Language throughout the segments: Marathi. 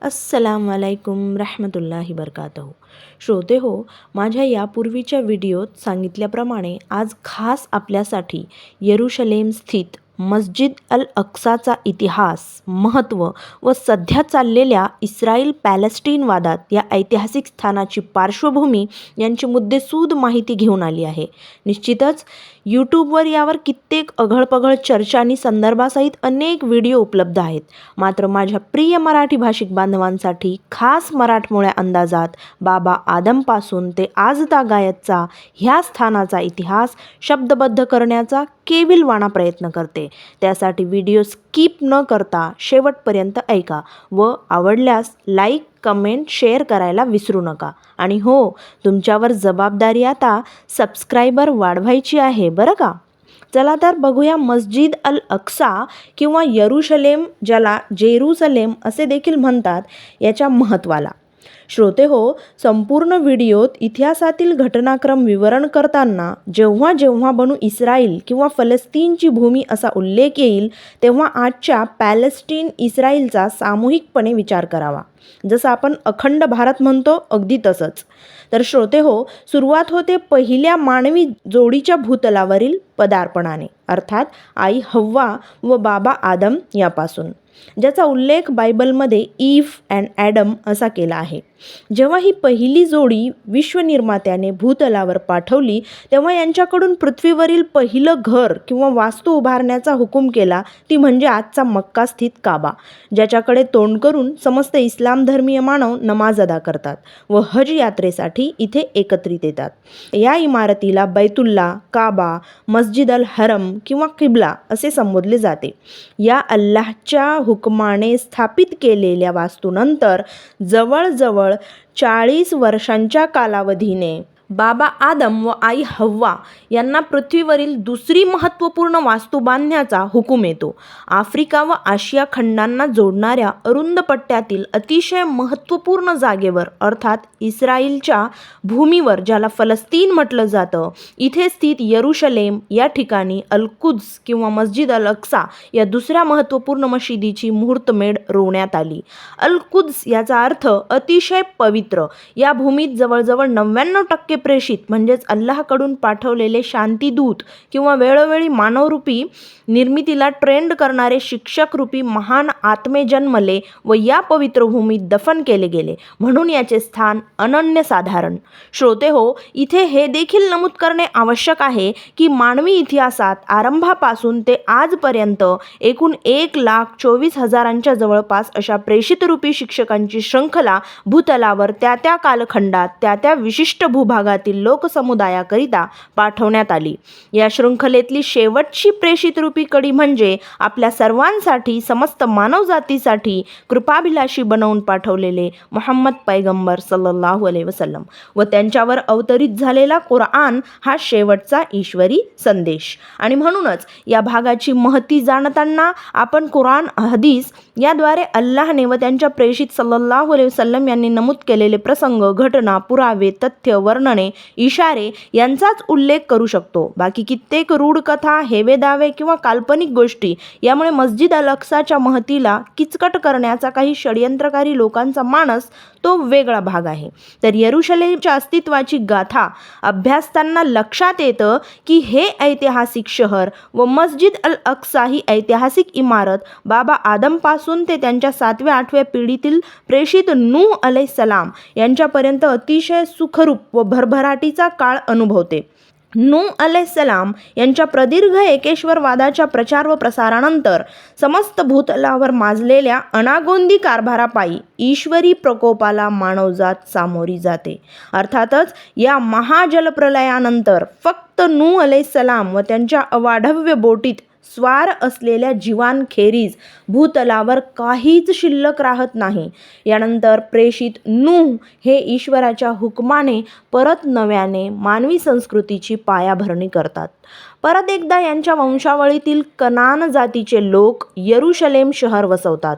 अस्सलाम वालेकुम रहमतुल्लाहि बरकातहू. श्रोते हो, माझ्या यापूर्वीच्या व्हिडिओत सांगितल्याप्रमाणे आज खास आपल्यासाठी येरुशलेम स्थित मस्जिद अल अक्साचा इतिहास, महत्त्व व सध्या चाललेल्या इस्रायल पॅलेस्टीन वादात या ऐतिहासिक स्थानाची पार्श्वभूमी यांची मुद्देसूद माहिती घेऊन आली आहे. निश्चितच यूट्यूबवर यावर कित्येक अघळपघळ चर्चा आणि संदर्भासहित अनेक व्हिडिओ उपलब्ध आहेत. मात्र माझ्या प्रिय मराठी भाषिक बांधवांसाठी खास मराठमोळ्या अंदाजात बाबा आदमपासून ते आजतागायतचा ह्या स्थानाचा इतिहास शब्दबद्ध करण्याचा केविलवाणा प्रयत्न करते. त्यासाठी व्हिडिओ स्किप न करता शेवटपर्यंत ऐका व आवडल्यास लाईक, कमेंट, शेअर करायला विसरू नका. आणि हो, तुमच्यावर जबाबदारी आता सबस्क्रायबर वाढवायची आहे बरं का. चला तर बघूया मस्जिद अल अक्सा किंवा येरुशलेम, ज्याला जेरुसलेम असे देखील म्हणतात, याच्या महत्त्वाला. श्रोते हो, संपूर्ण व्हिडिओत इतिहासातील घटनाक्रम विवरण करताना जेव्हा जेव्हा बनू इस्रायल किंवा फलस्तीनची भूमी असा उल्लेख येईल तेव्हा आजच्या पॅलेस्टीन इस्रायलचा सामूहिकपणे विचार करावा. जसं आपण अखंड भारत म्हणतो अगदी तसंच. तर श्रोते हो, सुरुवात होते पहिल्या मानवी जोडीच्या भूतलावरील पदार्पणाने, अर्थात आई हव्वा व बाबा आदम यापासून, ज्याचा उल्लेख बायबलमध्ये ईव्ह अँड ॲडम असा केला आहे. जेव्हा ही पहिली जोडी विश्वनिर्मात्याने भूतलावर पाठवली तेव्हा यांच्याकडून पृथ्वीवरील पहिलं घर किंवा वास्तू उभारण्याचा हुकूम केला, ती म्हणजे आजचा मक्का स्थित काबा, ज्याच्याकडे तोंड करून समस्त इस्लाम धर्मीय मानव नमाज अदा करतात व हज यात्रेसाठी इथे एकत्रित येतात. या इमारतीला बैतुल्ला, काबा, मस्जिद अल हरम किंवा किबला असे संबोधले जाते. या अल्लाहच्या हुकमाने स्थापित केलेल्या वास्तूनंतर जवळजवळ 40 वर्षांच्या कालावधीने बाबा आदम व आई हव्वा यांना पृथ्वीवरील दुसरी महत्त्वपूर्ण वास्तू बांधण्याचा हुकूम येतो. आफ्रिका व आशिया खंडांना जोडणाऱ्या अरुंद पट्ट्यातील अतिशय महत्त्वपूर्ण जागेवर, अर्थात इस्रायलच्या भूमीवर, ज्याला फलस्तीन म्हटलं जातं, इथे स्थित येरुशलेम या ठिकाणी अल कुद्स किंवा मस्जिद अल अक्सा या दुसऱ्या महत्त्वपूर्ण मशिदीची मुहूर्तमेढ रोवण्यात आली. अल कुद्स याचा अर्थ अतिशय पवित्र. या भूमीत जवळजवळ 99% प्रेषित म्हणजेच अल्लाहकडून पाठवलेले शांतीदूत किंवा वेळोवेळी मानवरूपी निर्मितीला ट्रेंड करणारे शिक्षक रूपी महान आत्मे जन्मले व या पवित्र भूमीत दफन केले गेले, म्हणून याचे स्थान अनन्यसाधारण. श्रोते हो, इथे हे देखील नमूद करणे आवश्यक आहे की मानवी इतिहासात आरंभापासून ते आजपर्यंत एकूण 1,24,000 जवळपास अशा प्रेषितरूपी शिक्षकांची शृंखला भूतलावर त्या कालखंडात त्या विशिष्ट भूभागातील लोकसमुदायाकरिता पाठवण्यात आली. या शृंखलेतली शेवटची प्रेषितरूपी कडी म्हणजे आपल्या सर्वांसाठी, समस्त मानवजातीसाठी कृपाभिलाषी बनवून पाठवलेले मुहम्मद पैगंबर सल्लल्लाहु अलैहि वसल्लम व त्यांच्यावर अवतरित झालेला कुराण हा शेवटचा ईश्वरी संदेश. आणि म्हणूनच या भागाची महती जाणताना आपण कुराण, हदीस याद्वारे अल्लाहने व त्यांच्या प्रेषित सल्लल्लाहु अलैहि वसल्लम यांनी नमूद केलेले प्रसंग, घटना, पुरावे, तथ्य, वर्णने, इशारे यांचाच उल्लेख करू शकतो. बाकी कित्येक रूढ कथा, हेवेदावे किंवा काल्पनिक गोष्टी यामुळे मस्जिद अल अक्साच्या महतीला किचकट करण्याचा काही षड्यंत्रकारी लोकांचा मानस तो वेगळा भाग आहे. तर येरुशलेमच्या अस्तित्वाची गाथा अभ्यासताना लक्षात येतं की हे ऐतिहासिक शहर व मस्जिद अल अक्सा ही ऐतिहासिक इमारत बाबा आदमपासून ते त्यांच्या 7व्या-8व्या पिढीतील प्रेषित नूह अलैहिस्सलाम यांच्यापर्यंत अतिशय सुखरूप व भरभराटीचा काळ अनुभवते. नूह अलैहिस्सलाम यांच्या प्रदीर्घ एकेश्वरवादाच्या प्रचार व प्रसारानंतर समस्त भूतलावर माजलेल्या अनागोंदी कारभारापायी ईश्वरी प्रकोपाला मानवजात सामोरी जाते. अर्थातच या महाजलप्रलयानंतर फक्त नूह अलैहिस्सलाम व त्यांच्या अवाढव्य बोटीत स्वार असलेल्या जीवांखेरीज भूतलावर काहीच शिल्लक राहत नाही. यानंतर प्रेषित नूह हे ईश्वराच्या हुकमाने परत नव्याने मानवी संस्कृतीची पायाभरणी करतात. परत एकदा यांच्या वंशावळीतील कनान जातीचे लोक यरुशलेम शहर वसवतात.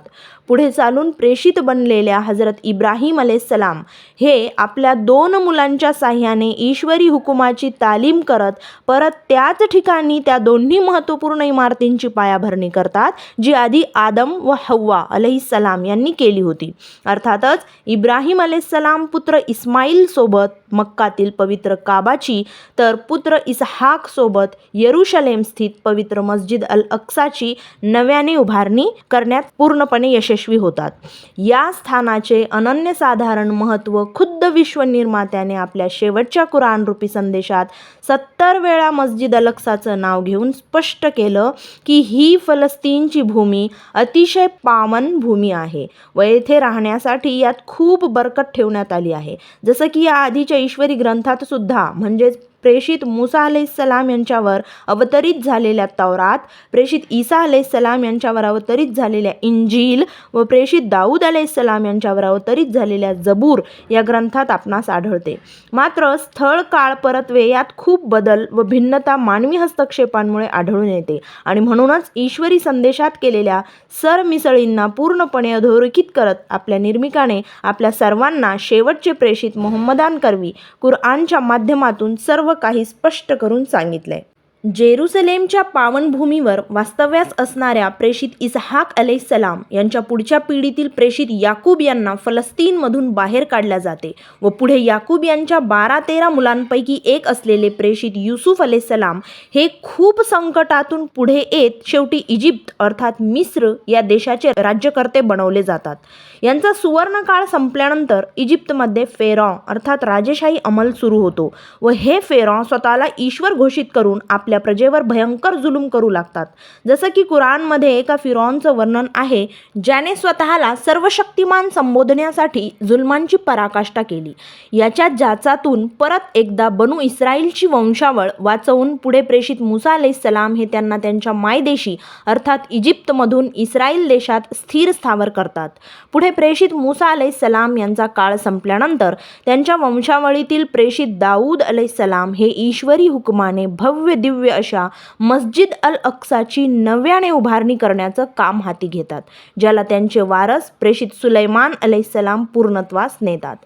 पुढे चालून प्रेषित बनलेल्या हजरत इब्राहिम अलैहिस्सलाम हे आपल्या 2 मुलांच्या साह्याने ईश्वरी हुकुमाची तालीम करत परत त्याच ठिकाणी त्या दोन्ही महत्त्वपूर्ण इमारतींची पायाभरणी करतात जी आधी आदम व हव्वा अलैहिस्सलाम यांनी केली होती. अर्थातच इब्राहिम अलैहिस्सलाम पुत्र इस्माईल सोबत मक्कातील पवित्र काबाची तर पुत्र इसहाक सोबत यरुशलेम स्थित पवित्र मस्जिद अल अक्साची नव्याने उभारणी करण्यात पूर्णपणे यशस्वी होतात. या स्थानाचे अनन्यसाधारण महत्त्व खुद्द विश्वनिर्मात्याने आपल्या शेवटच्या कुराण रूपी संदेशात 70 वेळा मस्जिद अल अक्साचं नाव घेऊन स्पष्ट केलं की ही फलस्तीनची भूमी अतिशय पावन भूमी आहे व येथे राहण्यासाठी यात खूप बरकत ठेवण्यात आली आहे. जसं की या आधीच्या ईश्वरी ग्रंथात सुद्धा म्हणजेच प्रेषित मूसा अलैहिस्सलाम यांच्यावर अवतरित झालेल्या तौरात, प्रेषित ईसा अलैहिस्सलाम यांच्यावर अवतरित झालेल्या इंजील व प्रेषित दाऊद अलैहिस्सलाम यांच्यावर अवतरित झालेल्या जबूर या ग्रंथात आपणास आढळते. मात्र स्थळ काळ परत्वे यात खूप बदल व भिन्नता मानवी हस्तक्षेपांमुळे आढळून येते आणि म्हणूनच ईश्वरी संदेशात केलेल्या सरमिसळींना पूर्णपणे अधोरेखित करत आपल्या निर्मिकाने आपल्या सर्वांना शेवटचे प्रेषित मोहम्मदांकरवी कुरआनच्या माध्यमातून सर्व काही स्पष्ट करून सांगितले. जेरुसलेमच्या पावनभूमीवर वास्तव्यास असणाऱ्या प्रेषित इसहाक अलैहिस्सलाम यांच्या पुढच्या पिढीतील प्रेषित याकूब यांना फलस्तीनमधून बाहेर काढल्या जाते व पुढे याकूब यांच्या 12-13 मुलांपैकी एक असलेले प्रेषित युसुफ अलैहिस्सलाम हे खूप संकटातून पुढे येत शेवटी इजिप्त अर्थात मिस्र या देशाचे राज्यकर्ते बनवले जातात. यांचा सुवर्णकाळ संपल्यानंतर इजिप्तमध्ये फेरॉ अर्थात राजेशाही अंमल सुरू होतो व हे फेरॉ स्वतःला ईश्वर घोषित करून आपल्या प्रजेवर भयंकर जुलूम करू लागतात. जसं की कुराणमध्ये एका फिरॉनचं वर्णन आहे ज्याने स्वतःला सर्वशक्तिमान संबोधण्यासाठी जुलमांची पराकाष्ठा केली. याच्या जाचातून परत एकदा बनु इस्राईलची वंशावळ वाचवून पुढे प्रेषित मूसा अलैहिस्सलाम हे त्यांना त्यांच्या मायदेशी अर्थात इजिप्तमधून इस्राईल देशात स्थिर स्थावर करतात. पुढे प्रेषित मूसा अलैहिस्सलाम यांचा काळ संपल्यानंतर त्यांच्या वंशावळीतील प्रेषित दाऊद अलैहिस्सलाम हे ईश्वरी हुकुमाने भव्य दिव्य अशा मस्जिद अल अक्साची नव्याने उभारणी करण्याचं काम हाती घेतात, ज्याला त्यांचे वारस प्रेषित सुलैमान अलैहिस्सलाम पूर्णत्वास नेतात.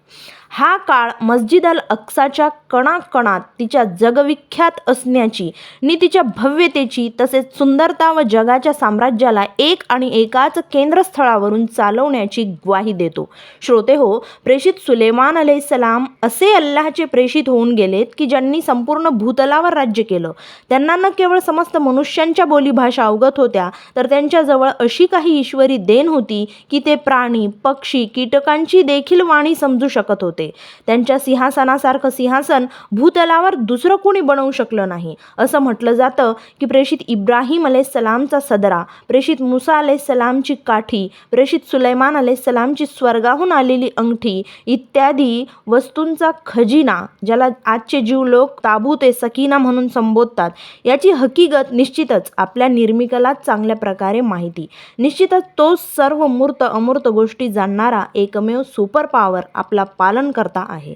हा काळ मस्जिद अल अक्साच्या कणाकणात तिच्या जगविख्यात असण्याची आणि तिच्या भव्यतेची तसेच सुंदरता व जगाच्या साम्राज्याला एक आणि एकाच केंद्रस्थळावरून चालवण्याची ग्वाही देतो. श्रोते हो, प्रेषित सुलेमान अलैहिस्सलाम असे अल्लाहचे प्रेषित होऊन गेलेत की ज्यांनी संपूर्ण भूतलावर राज्य केलं. त्यांना न केवळ समस्त मनुष्यांच्या बोलीभाषा अवगत होत्या तर त्यांच्याजवळ अशी काही ईश्वरी देण होती की ते प्राणी, पक्षी, कीटकांची देखील वाणी समजू शकत होते. त्यांच्या सिंहासनासारखं सिंहासन भूतलावर दुसरं कोणी बनवू शकलं नाही. असं म्हटलं जातं की प्रेषित इब्राहिम अलैहिस्सलामचा सदरा, प्रेषित मूसा अलैहिस्सलामची काठी, प्रेषित सुलैमान अलैहिस्सलामची स्वर्गाहून आलेली अंगठी इत्यादी वस्तूंचा खजिना, ज्याला आजचे जीव लोक ताबूत ए सकीना म्हणून संबोधतात, याची हकीकत निश्चितच आपल्या निर्मिकाला चांगल्या प्रकारे माहिती. निश्चितच तो सर्व मूर्त अमूर्त गोष्टी जाणणारा एकमेव सुपर पॉवर आपला पालन करता आहे.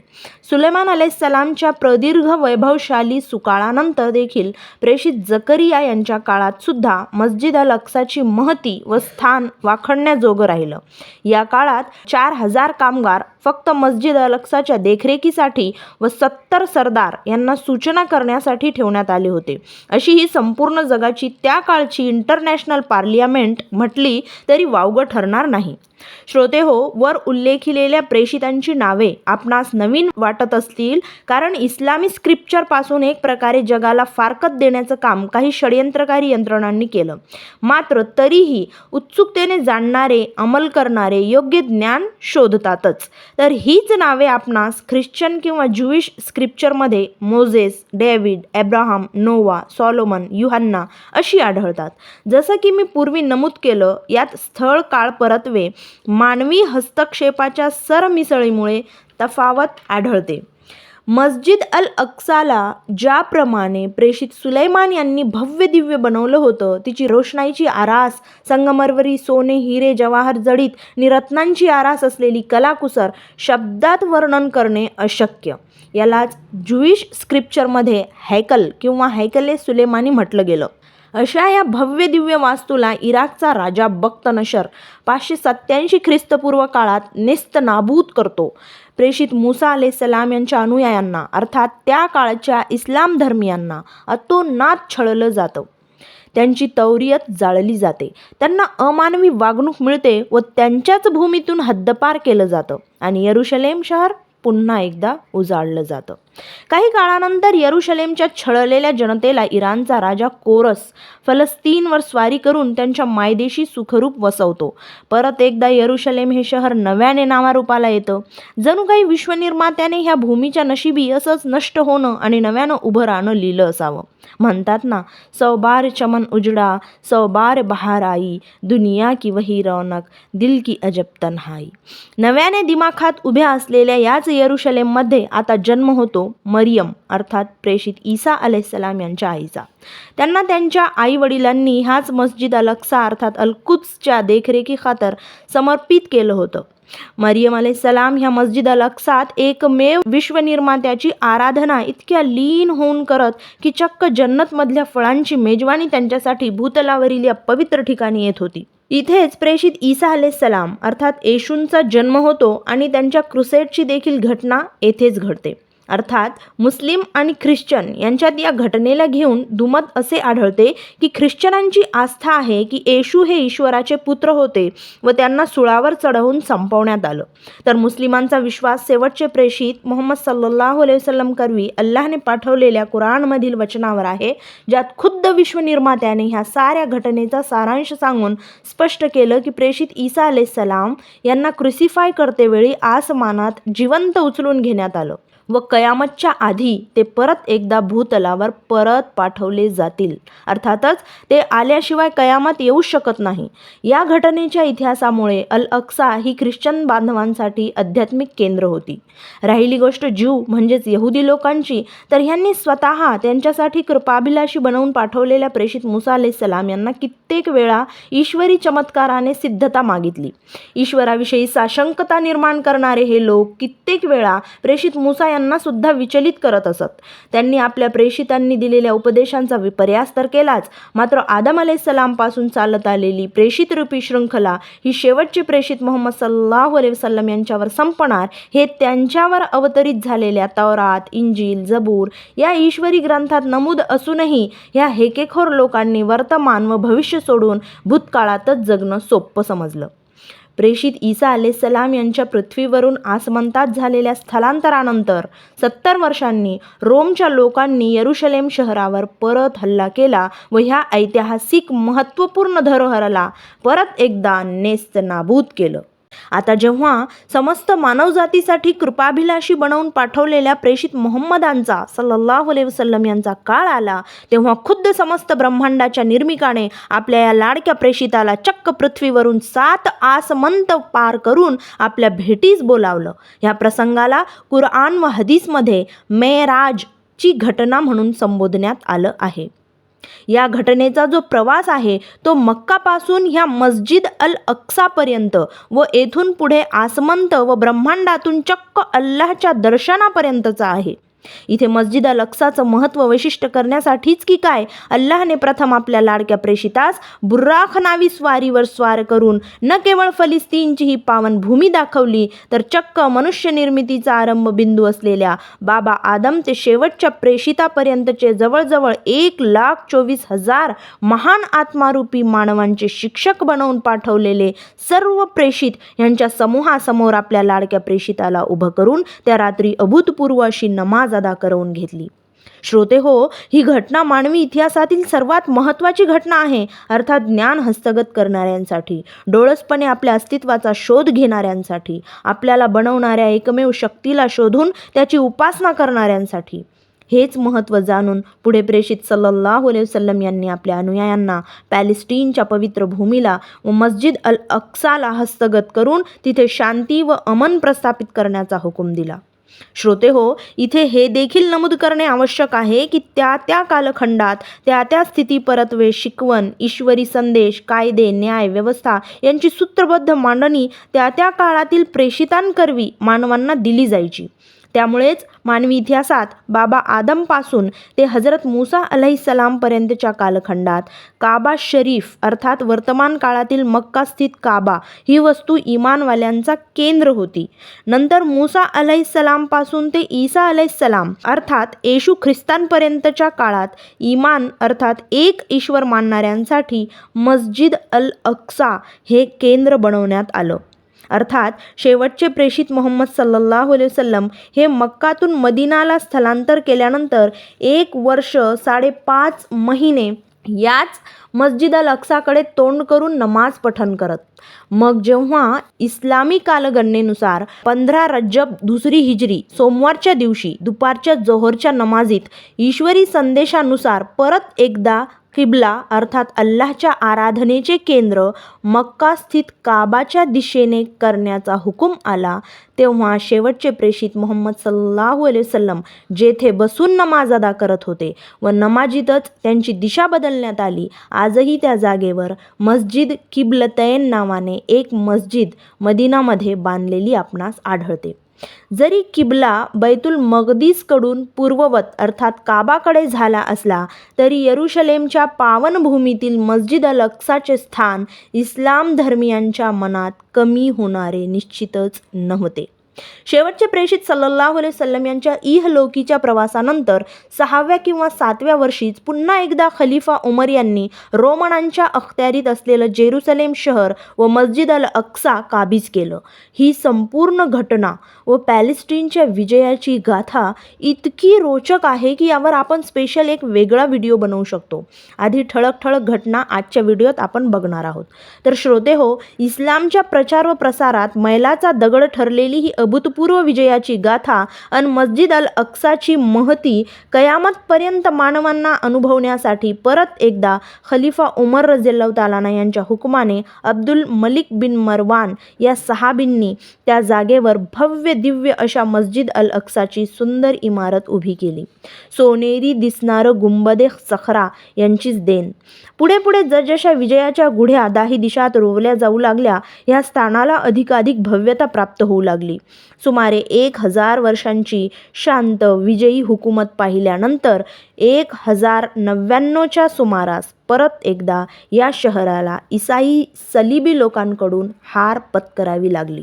सुलेमान अलैहिस्सलामच्या प्रदीर्घ वैभवशाली सुकाळानंतर देखील प्रेषित जकरिया यांच्या काळात सुद्धा मस्जिद अल अक्साची महती व स्थान वाखणण्याजोगं राहिलं. या काळात 4000 कामगार फक्त मस्जिद अल अक्साच्या देखरेखीसाठी व 70 सरदार यांना सूचना करण्यासाठी ठेवण्यात आले होते. अशी ही संपूर्ण जगाची त्या काळची इंटरनॅशनल पार्लियामेंट म्हटली तरी वावगं ठरणार नाही. श्रोते हो, वर उल्लेखिलेल्या प्रेषितांची नावे आपणास नवीन वाटत असतील कारण इस्लामी स्क्रिप्चरपासून एक प्रकारे जगाला फारकत देण्याचं काम काही षड्यंत्रकारी यंत्रणांनी केलं. मात्र तरीही उत्सुकतेने जाणणारे, अंमल करणारे योग्य ज्ञान शोधतातच. तर हीच नावे आपणास ख्रिश्चन किंवा ज्यूइश स्क्रिप्चरमध्ये Moses, David, Abraham, Noah, Solomon, युहन्ना अशी आढळतात. जसं की मी पूर्वी नमूद केलं, यात स्थळ काळ परत्वे मानवी हस्तक्षेपाच्या सरमिसळीमुळे तफावत आढळते. मस्जिद अल अक्साला ज्याप्रमाणे प्रेषित सुलैमान यांनी भव्य दिव्य बनवलं होतं, तिची रोषणाईची आरास, संगमरवरी, सोने, हिरे, जवाहर जडित नि रत्नांची आरास असलेली कलाकुसर शब्दात वर्णन करणे अशक्य. यालाच ज्यूइश स्क्रिप्चरमध्ये हैकल किंवा हैकले सुलेमानी म्हटलं गेलं. अशा या भव्य दिव्य वास्तूला इराकचा राजा बख्तनशर 587 ख्रिस्तपूर्व काळात नेस्तनाबूत करतो. प्रेषित मुसा अलैहिस्सलाम यांच्या अनुयायांना अर्थात त्या काळच्या इस्लाम धर्मियांना अतोनात छळलं जातं. त्यांची तौरियत जाळली जाते, त्यांना अमानवी वागणूक मिळते व त्यांच्याच भूमीतून हद्दपार केलं जातं आणि यरुशलेम शहर पुन्हा एकदा उजाळलं जातं. काही काळानंतर यरुशलेमच्या छळलेल्या जनतेला इराणचा राजा कोरस फलस्तीनवर स्वारी करून त्यांच्या मायदेशी सुखरूप वसवतो. परत एकदा यरुशलेम हे शहर नव्याने नावारूपाला येतं. जणू काही विश्वनिर्मात्याने ह्या भूमीच्या नशिबी असंच नष्ट होणं आणि नव्यानं उभं राहणं लिहिलं असावं. म्हणतात ना, सौ बार चमन उजडा, सौ बार बहार आई, दुनिया की वही रौनक, दिल की अजब तन्हाई. नव्याने दिमाखात उभ्या असलेल्या याच यरुशलेममध्ये आता जन्म होतो मरियम अर्थात प्रेषित ईसा अलैहिस्सलाम यांच्या आईचा. त्यांना त्यांच्या आई वडिलांनी ह्याच मस्जिद अल अक्सा अर्थात अल कुद्सच्या देखरेखीखातर समर्पित केलं होतं. मरियम अलैहिस्सलाम ह्या मस्जिद अल अक्सात एकमेव विश्वनिर्मात्याची आराधना इतक्या लीन होऊन करत की चक्क जन्नतमधल्या फळांची मेजवानी त्यांच्यासाठी भूतलावरील या पवित्र ठिकाणी येत होती. इथेच प्रेषित ईसा अलैहिस्सलाम अर्थात येशूंचा जन्म होतो आणि त्यांच्या क्रुसेडची देखील घटना येथेच घडते. अर्थात मुस्लिम आणि ख्रिश्चन यांच्यात या घटनेला घेऊन दुमत असे आढळते की ख्रिश्चनांची आस्था आहे की येशू हे ईश्वराचे पुत्र होते व त्यांना सुळावर चढवून संपवण्यात आलं, तर मुस्लिमांचा विश्वास शेवटचे प्रेषित मुहम्मद सल्लल्लाहु अलैहि वसल्लम करवी अल्लाहने पाठवलेल्या कुराणमधील वचनावर आहे, ज्यात खुद्द विश्वनिर्मात्याने ह्या साऱ्या घटनेचा सारांश सांगून स्पष्ट केलं की प्रेषित ईसा अलैहिस्सलाम यांना क्रुसिफाय करतेवेळी आसमानात जिवंत उचलून घेण्यात आलं व कयामतच्या आधी ते परत एकदा भूतलावर परत पाठवले जातील. अर्थातच ते आल्याशिवाय कयामत येऊ शकत नाही. या घटनेच्या इतिहासामुळे अल अक्सा ही ख्रिश्चन बांधवांसाठी आध्यात्मिक केंद्र होती. राहिली गोष्ट ज्यू म्हणजेच यहुदी लोकांची, तर ह्यांनी स्वतः त्यांच्यासाठी कृपाभिलाषी बनवून पाठवलेल्या प्रेषित मुसा अलैहिस्सलाम यांना कित्येक वेळा ईश्वरी चमत्काराने सिद्धता मागितली. ईश्वराविषयी साशंकता निर्माण करणारे हे लोक कित्येक वेळा प्रेषित मुसा यांना सुद्धा विचलित करत असत. त्यांनी आपल्या प्रेषितांनी दिलेल्या उपदेशांचा विपर्यास तर केलाच, मात्र आदम अलैहिस्सलाम पासून चालत आलेली प्रेषित रूपी शृंखला ही शेवटचे प्रेषित मुहम्मद सल्लल्लाहु अलैहि वसल्लम यांच्यावर संपणार हे त्यांच्यावर अवतरित झालेल्या तौरात, इंजील, जबूर या ईश्वरी ग्रंथात नमूद असूनही ह्या हेकेखोर लोकांनी वर्तमान व भविष्य सोडून भूतकाळातच जगणं सोपं समजलं. प्रेषित ईसा अलैहिस्सलाम यांच्या पृथ्वीवरून आसमंतात झालेल्या स्थलांतरानंतर 70 वर्षांनी रोमच्या लोकांनी यरुशलेम शहरावर परत हल्ला केला व ह्या ऐतिहासिक महत्त्वपूर्ण धरोहराला परत एकदा नेस्तनाबूत केलं. आता जेव्हा समस्त मानवजातीसाठी कृपाभिलाषी बनवून पाठवलेल्या प्रेषित मुहम्मदांचा सल्लल्लाहु अलैहि वसल्लम यांचा काळ आला, तेव्हा खुद्द समस्त ब्रह्मांडाच्या निर्मिकाने आपल्या या लाडक्या प्रेषिताला चक्क पृथ्वीवरून 7 आसमंत पार करून आपल्या भेटीस बोलावलं. ह्या प्रसंगाला कुराण व हदीसमध्ये मेराजची घटना म्हणून संबोधण्यात आलं आहे. या घटनेचा जो प्रवास आहे तो मक्कापासून ह्या मस्जिद अल अक्सापर्यंत व येथून पुढे आसमंत व ब्रह्मांडातून चक्क अल्लाहच्या दर्शनापर्यंतचा आहे. इथे मस्जिद अल अक्साचं महत्त्व वैशिष्ट्य करण्यासाठीच की काय अल्लाहने प्रथम आपल्या लाडक्या प्रेषितास बुर्राख नावी स्वारीवर स्वार करून न केवळ फलिस्तीनची ही पावन भूमी दाखवली, तर चक्क मनुष्य निर्मितीचा आरंभ बिंदू असलेल्या बाबा आदम ते शेवटच्या प्रेषितापर्यंतचे जवळजवळ 1,24,000 महान आत्मारूपी मानवांचे शिक्षक बनवून पाठवलेले सर्व प्रेषित यांच्या समूहासमोर आपल्या लाडक्या प्रेषिताला उभं करून त्या रात्री अभूतपूर्व अशी नमाज अदा करवून घेतली. श्रोते हो, ही घटना मानवी इतिहासातील सर्वात महत्त्वाची घटना आहे. अर्थात ज्ञान हस्तगत करणाऱ्यांसाठी, डोळसपणे आपल्या अस्तित्वाचा शोध घेणाऱ्यांसाठी, आपल्याला बनवणाऱ्या एकमेव शक्तीला शोधून त्याची उपासना करणाऱ्यांसाठी. हेच महत्त्व जाणून पुढे प्रेषित सल्लल्लाहु अलैहि वसल्लम यांनी आपल्या अनुयायांना पॅलेस्टीनच्या पवित्र भूमीला व मस्जिद अल अक्साला हस्तगत करून तिथे शांती व अमन प्रस्थापित करण्याचा हुकूम दिला. श्रोते हो, इथे हे देखील नमूद करणे आवश्यक आहे की त्या त्या कालखंडात त्या त्या स्थिती परत्वे शिकवण, ईश्वरी संदेश, कायदे, न्याय, व्यवस्था यांची सूत्रबद्ध मांडणी त्या त्या काळातील प्रेषितांकरवी मानवांना दिली जायची. त्यामुळेच मानवी इतिहासात बाबा आदमपासून ते हजरत मुसा अलैहिस्सलामपर्यंतच्या कालखंडात काबा शरीफ अर्थात वर्तमान काळातील मक्का स्थित काबा ही वस्तू इमानवाल्यांचा केंद्र होती. नंतर मुसा अलैहिस्सलामपासून ते ईसा अलैहिस्सलाम अर्थात येशू ख्रिस्तांपर्यंतच्या काळात इमान अर्थात एक ईश्वर मानणाऱ्यांसाठी मस्जिद अल अक्सा हे केंद्र बनवण्यात आलं. अर्थात शेवटचे प्रेषित मोहम्मद सल्लल्लाहु अलैहि वसल्लम हे मक्कातून मदिनाला स्थलांतर केल्यानंतर 1 वर्ष 5.5 महिने याच मस्जिद अल अक्साकडे तोंड करून नमाज पठण करत. मग जेव्हा इस्लामी कालगणनेनुसार 15 रज्जब 2 हिजरी सोमवारच्या दिवशी दुपारच्या जोहरच्या नमाजीत ईश्वरी संदेशानुसार परत एकदा किबला अर्थात अल्लाहच्या आराधनेचे केंद्र मक्का स्थित काबाच्या दिशेने करण्याचा हुकूम आला, तेव्हा शेवटचे प्रेषित मोहम्मद सल्लल्लाहु अलैहि वसल्लम जेथे बसून नमाज अदा करत होते व नमाजीतच त्यांची दिशा बदलण्यात आली. आजही त्या जागेवर मस्जिद किबलतैन नावाने एक मस्जिद मदिनामध्ये बांधलेली आपणास आढळते. जरी किबला बैतुल मकदीसकडून पूर्ववत अर्थात काबाकडे झाला असला तरी येरुशलेमच्या पावनभूमीतील मस्जिद अल अक्साचे स्थान इस्लाम धर्मियांच्या मनात कमी होणारे निश्चितच नव्हते. शेवटचे प्रेषित सल्लल्लाहु अलैहि वसल्लम यांच्या इहलोकीच्या प्रवासानंतर 6व्या किंवा 7व्या वर्षीच पुन्हा एकदा खलिफा उमर यांनी रोमनांच्या अखत्यारीत असलेलं जेरुसलेम शहर व मस्जिद अल अक्सा काबीज केलं. ही संपूर्ण घटना व पॅलेस्टीनच्या विजयाची गाथा इतकी रोचक आहे की यावर आपण स्पेशल एक वेगळा व्हिडिओ बनवू शकतो. आधी ठळक घटना आजच्या व्हिडिओत आपण बघणार आहोत. तर श्रोते हो, इस्लामच्या प्रचार व प्रसारात मैलाचा दगड ठरलेली ही अभूतपूर्व विजयाची गाथा अन मस्जिद अल अक्साची महती कयामतपर्यंत मानवांना अनुभवण्यासाठी परत एकदा खलिफा उमर रझियल्लाहु ताला यांच्या हुकुमाने अब्दुल मलिक बिन मरवान या सहाबींनी त्या जागेवर भव्य दिव्य अशा मस्जिद अल अक्साची सुंदर इमारत उभी केली. सोनेरी दिसणारं गुंबदे सखरा यांचीच देण. पुढे जसजशा विजयाच्या गुढ्या दाही दिशात रोवल्या जाऊ लागल्या, या स्थानाला अधिकाधिक भव्यता प्राप्त होऊ लागली. सुमारे 1000 वर्षांची शांत विजयी हुकूमत पाहिल्यानंतर 1099च्या सुमारास परत एकदा या शहराला ईसाई सलिबी लोकांकडून हार पत्करावी लागली.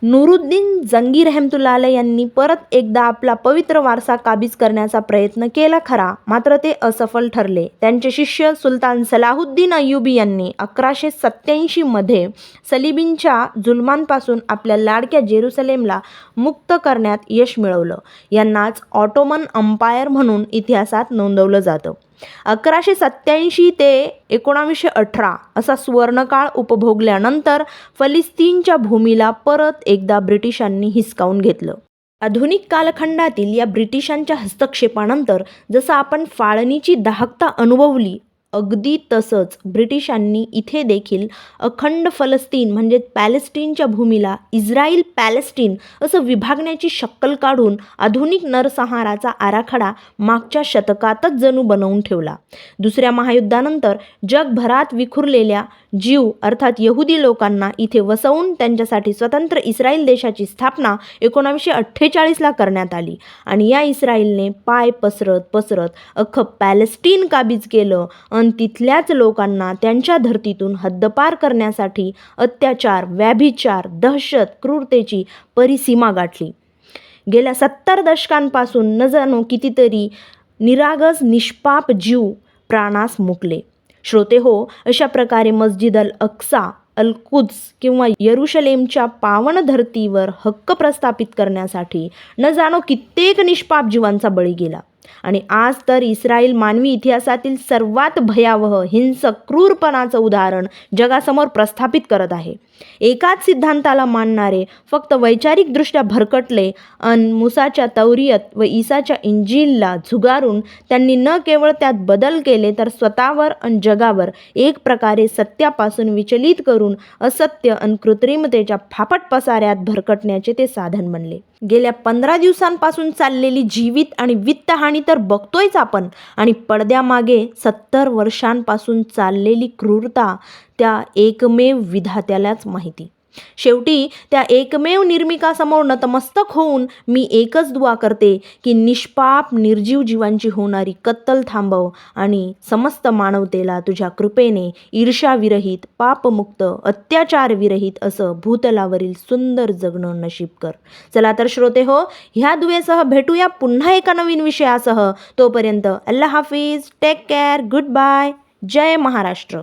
नुरुद्दीन जंगी रहमतुल्लाह अलैह यांनी परत एकदा आपला पवित्र वारसा काबीज करण्याचा प्रयत्न केला खरा, मात्र ते असफल ठरले. त्यांचे शिष्य सुलतान सलाहुद्दीन अय्यूबी यांनी 1187 मध्ये सलिबींच्या जुलमांपासून आपल्या लाडक्या जेरुसलेमला मुक्त करण्यात यश मिळवलं. यांनाच ऑटोमन अंपायर म्हणून इतिहासात नोंदवलं जातं. 1187 ते 1918 असा सुवर्णकाळ उपभोगल्यानंतर फलिस्तीनच्या भूमीला परत एकदा ब्रिटिशांनी हिसकावून घेतलं. आधुनिक कालखंडातील या ब्रिटिशांच्या हस्तक्षेपानंतर जसं आपण फाळणीची दाहकता अनुभवली, अगदी तसंच ब्रिटिशांनी इथे देखील अखंड फलस्तीन म्हणजे पॅलेस्टीनच्या भूमीला इस्रायल पॅलेस्टीन असं विभागण्याची शक्कल काढून आधुनिक नरसंहाराचा आराखडा मागच्या शतकातच जणू बनवून ठेवला. दुसऱ्या महायुद्धानंतर जगभरात विखुरलेल्या जीव अर्थात यहुदी लोकांना इथे वसवून त्यांच्यासाठी स्वतंत्र इस्रायल देशाची स्थापना 1948ला करण्यात आली आणि या इस्रायलने पाय पसरत अख्खं पॅलेस्टीन काबीज केलं आणि तिथल्याच लोकांना त्यांच्या धर्तीतून हद्दपार करण्यासाठी अत्याचार, व्याभिचार, दहशत, क्रूरतेची परिसीमा गाठली. गेल्या 70 दशकांपासून न जाणो कितीतरी निरागस निष्पाप जीव प्राणास मुकले. श्रोते हो, अशा प्रकारे मस्जिद अल अक्सा, अल कुद्स किंवा येरुशलेमच्या पावन धर्तीवर हक्क प्रस्थापित करण्यासाठी न जाणो कित्येक निष्पाप जीवांचा बळी गेला. आणि आज तर इस्रायल मानवी इतिहासातील सर्वात भयावह हिंसक क्रूरपणाचं उदाहरण जगासमोर प्रस्थापित करत आहे. एकाच सिद्धांताला मानणारे फक्त वैचारिकदृष्ट्या भरकटले अन मुसाच्या तौरियत व ईसाच्या इंजिलला झुगारून त्यांनी न केवळ त्यात बदल केले तर स्वतःवर अन जगावर एक प्रकारे सत्यापासून विचलित करून असत्य अन कृत्रिमतेच्या फाफट पसाऱ्यात भरकटण्याचे ते साधन बनले. गेल्या 15 दिवसांपासून चाललेली जीवित आणि वित्तहानी तर बघतोयच आपण, आणि पडद्यामागे 70 वर्षांपासून चाललेली क्रूरता त्या एकमेव विधात्यालाच माहिती. शेवटी त्या एकमेव निर्मिकासमोर नतमस्तक होऊन मी एकच दुआ करते की निष्पाप निर्जीव जीवांची होणारी कत्तल थांबव आणि समस्त मानवतेला तुझ्या कृपेने ईर्ष्याविरहित, पापमुक्त, अत्याचारविरहित असं भूतलावरील सुंदर जगणं नशीब कर. चला तर श्रोते हो, ह्या दुवेसह भेटूया पुन्हा एका नवीन विषयासह. तोपर्यंत अल्लाह हाफिज, टेक केअर, गुड बाय, जय महाराष्ट्र.